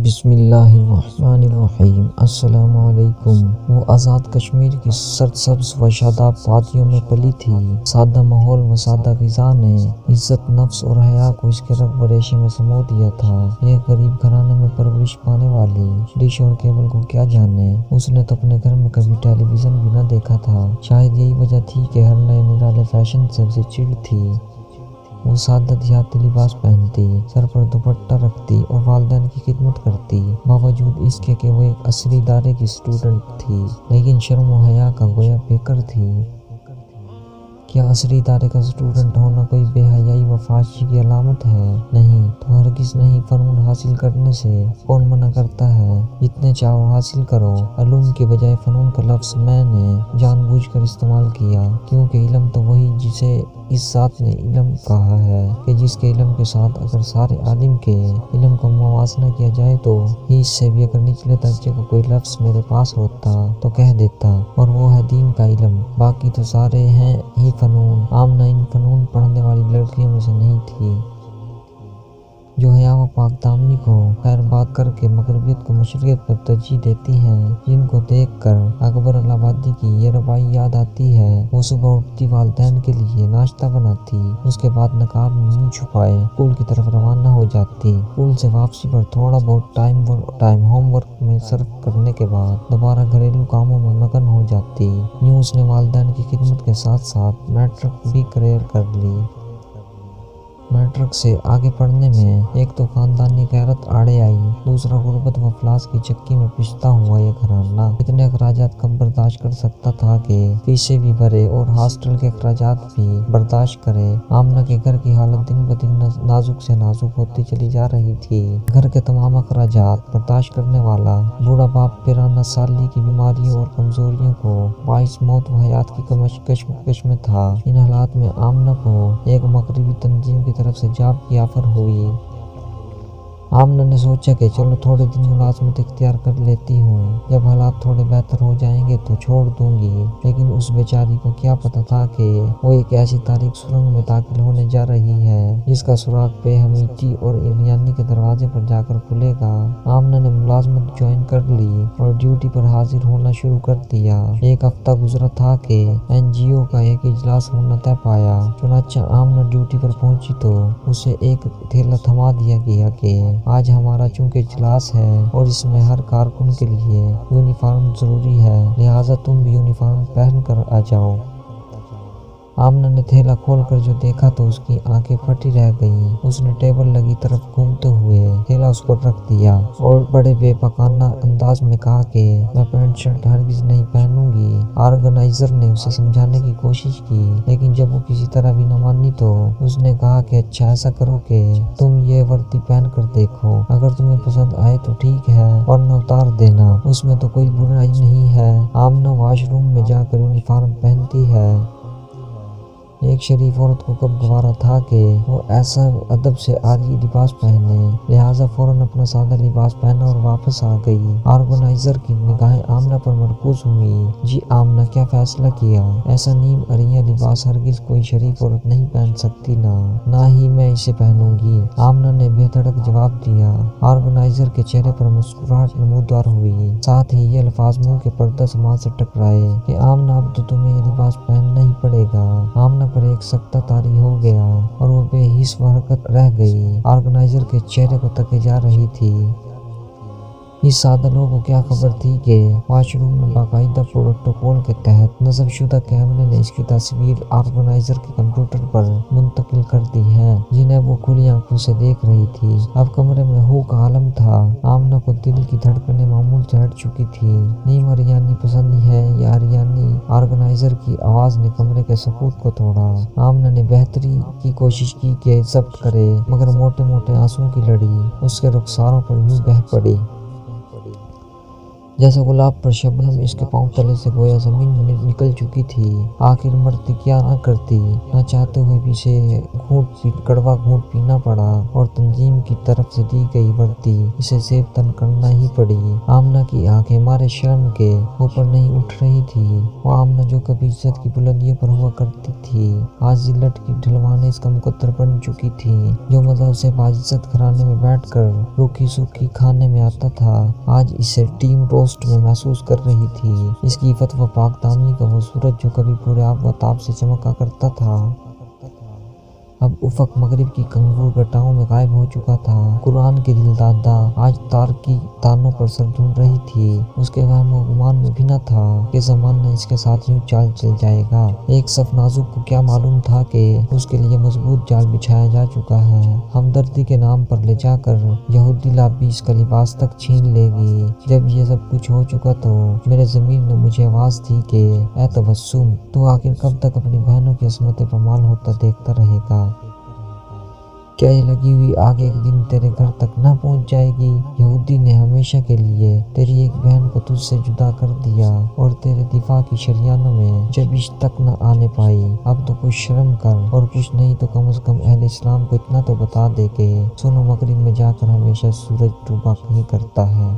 بسم اللہ الرحمن الرحیم۔ السلام علیکم۔ وہ آزاد کشمیر کی سرسبز و شاداب وادیوں میں پلی تھی۔ سادہ ماحول و سادہ غذا نے عزت نفس اور حیا کو اس کے رگ و ریشے میں سمو دیا تھا۔ ایک غریب گھرانے میں پرورش پانے والی ڈش اور کیبل کو کیا جانے، اس نے تو اپنے گھر میں کبھی ٹیلی ویژن بھی نہ دیکھا تھا۔ شاید یہی وجہ تھی کہ ہر نئے نرالے فیشن سے اسے چڑ تھی۔ وہ سادہ دیہاتی لباس پہنتی، سر پر دوپٹہ رکھتی اور والدین کی خدمت کرتی، باوجود اس کے کہ وہ ایک عصری ادارے کی اسٹوڈنٹ تھی، لیکن شرم و حیا کا گویا پیکر تھی۔ کیا عصری ادارے کا اسٹوڈنٹ ہونا کوئی بے حیائی و فحاشی کی علامت ہے؟ نہیں تو ہرگز نہیں۔ فنون حاصل کرنے سے کون منع کرتا ہے؟ جتنے چاہو حاصل کرو۔ علوم کے بجائے فنون کا لفظ میں نے جان بوجھ کر استعمال کیا، کیونکہ علم تو وہی جسے اس ذات نے علم کہا ہے کہ جس کے علم کے ساتھ اگر سارے عالم کے علم کا موازنہ کیا جائے تو ہی اس سے بھی اگر نچلے درجے کا کوئی لفظ میرے پاس ہوتا تو کہہ دیتا، اور وہ ہے دین کا علم۔ باقی تو سارے ہیں ہی فنون۔ آمنہ ان فنون پڑھنے والی لڑکیوں میں سے نہیں تھی جو حیا و پاک دامنی کو خیر بات کر کے مغربیت کو مشرقیت پر ترجیح دیتی ہیں، جن کو دیکھ کر اکبر آبادی کی یہ ربائی یاد آتی ہے۔ وہ صبح اٹھتی، والدین کے لیے ناشتہ بناتی، اس کے بعد نقاب میں منہ چھپائے اسکول کی طرف روانہ ہو جاتی۔ اسکول سے واپسی پر تھوڑا بہت ٹائم ہوم ورک میں صرف کرنے کے بعد دوبارہ گھریلو کاموں میں مگن ہو جاتی۔ یوں اس نے والدین کی خدمت کے ساتھ ساتھ میٹرک بھی کلیئر کر لی۔ میٹرک سے آگے پڑھنے میں ایک تو خاندانی غیرت آڑے آئی، دوسرا غربت و افلاس کی چکی میں پستا ہوا یہ گھرانہ اتنے اخراجات کب برداشت کر سکتا تھا کہ فیسیں بھی بھرے اور ہاسٹل کے اخراجات بھی برداشت کرے۔ آمنہ کے گھر کی حالت دن بدن نازک سے نازک ہوتی چلی جا رہی تھی۔ گھر کے تمام اخراجات برداشت کرنے والا بوڑھا باپ 92 سالی کی بیماریوں اور کمزوریوں کو باعث موت و حیات کی کشمکش میں تھا۔ ان حالات میں آمنہ کو ایک مغربی تنظیم کی طرف سے جاب کی آفر ہوئی۔ آمنہ نے سوچا کہ چلو تھوڑے دن ملازمت اختیار کر لیتی ہوں، جب حالات تھوڑے بہتر ہو جائیں گے تو چھوڑ دوں گی۔ لیکن اس بیچاری کو کیا پتا تھا کہ وہ ایک ایسی تاریک سرنگ میں داخل ہونے جا رہی ہے جس کا سراغ بے ہمیتی اور اریانی کے دروازے پر جا کر کھلے گا۔ آمنہ نے ملازمت جوائن کر لی اور ڈیوٹی پر حاضر ہونا شروع کر دیا۔ ایک ہفتہ گزرا تھا کہ NGO کا ایک اجلاس ہونا طے پایا۔ چنانچہ آمنہ ڈیوٹی پر پہنچی تو اسے ایک تھیلا تھما دیا گیا کہ آج ہمارا چونکہ اجلاس ہے اور اس میں ہر کارکن کے لیے یونیفارم ضروری ہے، لہٰذا تم بھی یونیفارم پہن کر آ جاؤ۔ آمنہ نے تھیلا کھول کر جو دیکھا تو اس کی آنکھیں پھٹی رہ گئیں۔ اس نے ٹیبل لگی طرف گھومتے ہوئے تھیلا اس پر رکھ دیا اور بڑے بے باکانہ انداز میں کہا کہ میں پینٹ شرٹ ہرگز نہیں پہنوں گی۔ آرگنائزر نے اسے سمجھانے کی کوشش کی، لیکن جب وہ کسی طرح بھی نہ مانی تو اس نے کہا کہ اچھا ایسا کرو کہ تم یہ وردی پہن کر دیکھو، اگر تمہیں پسند آئے تو ٹھیک ہے ورنہ اتار دینا، اس میں تو کوئی برائی نہیں ہے۔ آمنہ واش روم میں جا کر یونیفارم پہنتی ہے۔ ایک شریف عورت کو کب گوارا تھا کہ وہ ایسا ادب سے عاری لباس پہنے، لہٰذا فوراً اپنا سادہ لباس پہنا اور واپس آ گئی۔ آرگنائزر کی نگاہیں آمنہ پر مرکوز ہوئی۔ جی آمنہ، کیا فیصلہ کیا؟ ایسا نیم عریاں لباس ہرگز کوئی شریف عورت نہیں پہن سکتی، نہ ہی میں اسے پہنوں گی، آمنہ نے بے دھڑک جواب دیا۔ آرگنائزر کے چہرے پر مسکراہٹ نمودار ہوئی، ساتھ ہی یہ الفاظ منہ کے پردہ سماج سے ٹکرائے کہ آمنہ اب تو تمہیں یہ لباس پہننا ہی پڑے گا۔ آمنہ پر ایک سکتہ طاری ہو گیا اور وہ بے حس و حرکت رہ گئی، آرگنائزر کے چہرے کو تکے جا رہی تھی۔ اس سادہ لوگوں کو کیا خبر تھی کہ واش روم میں باقاعدہ پروٹوکول کے تحت نصب شدہ کیمرے نے اس کی تصویر آرگنائزر کے کمپیوٹر پر منتقل کر دی ہے، جنہیں وہ کھلی آنکھوں سے دیکھ رہی تھی۔ اب کمرے میں ہو کا عالم تھا۔ آمنہ کو دل کی دھڑکنیں معمول سے ہٹ چکی تھی۔ نیم عریانی پسند ہے یا عریانی؟ آرگنائزر کی آواز نے کمرے کے سکوت کو توڑا۔ آمنہ نے بہتری کی کوشش کی کہ ضبط کرے، مگر موٹے موٹے آنسوؤں کی لڑی اس کے رخساروں پر یوں بہہ پڑی۔ جیسا گلاب پر شبنم اس کے پاؤں تلے سے گویا زمین نکل چکی تھی۔ آخر مرتی کیا نہ کرتی، نہ چاہتے ہوئے بھی اسے کڑوا گھونٹ پینا پڑا اور تنظیم کی طرف سے دی گئی بڑھتی اسے زیب تن کرنا ہی پڑی۔ آمنہ کی آنکھیں مارے شرم کے اوپر نہیں اٹھ رہی تھی۔ وہ آمنہ جو کبھی عزت کی بلندیوں پر ہوا کرتی تھی، آج ذلت کی ڈھلوانیں اس کا مقدر بن چکی تھی۔ جو مزہ اسے باعزت گھرانے میں بیٹھ کر روکھی سوکھی کھانے میں آتا تھا، آج اسے ٹیم روسٹ میں محسوس کر رہی تھی۔ اس کی عفت و پاک دامنی کا وہ سورج جو کبھی پورے آب و تاب سے چمکا کرتا تھا، اب افق مغرب کی کنگور گٹاؤں میں غائب ہو چکا تھا۔ قرآن کی دل دادہ آج تار کی تانوں پر سر ڈھونڈ رہی تھی۔ اس کے وہم و گمان میں بھی نہ تھا کہ زمانہ اس کے ساتھ یوں چال چل جائے گا۔ ایک صف نازک کو کیا معلوم تھا کہ اس کے لیے مضبوط جال بچھایا جا چکا ہے۔ ہمدردی کے نام پر لے جا کر یہودی لابی اس کا لباس تک چھین لے گی۔ جب یہ سب کچھ ہو چکا تو میرے ضمیر نے مجھے آواز دی کہ اے تبسم، تو آخر کب تک اپنی بہنوں کی عصمت پامال ہوتا دیکھتا رہے گا؟ کیا یہ لگی ہوئی آگ ایک دن تیرے گھر تک نہ پہنچ جائے گی؟ یہودی نے ہمیشہ کے لیے تیری ایک بہن کو تجھ سے جدا کر دیا اور تیرے دفاع کی شریانوں میں جبش تک نہ آنے پائی۔ اب تو کچھ شرم کر، اور کچھ نہیں تو کم از کم اہل اسلام کو اتنا تو بتا دے کہ سونو مغرب میں جا کر ہمیشہ سورج ڈوبا نہیں کرتا ہے۔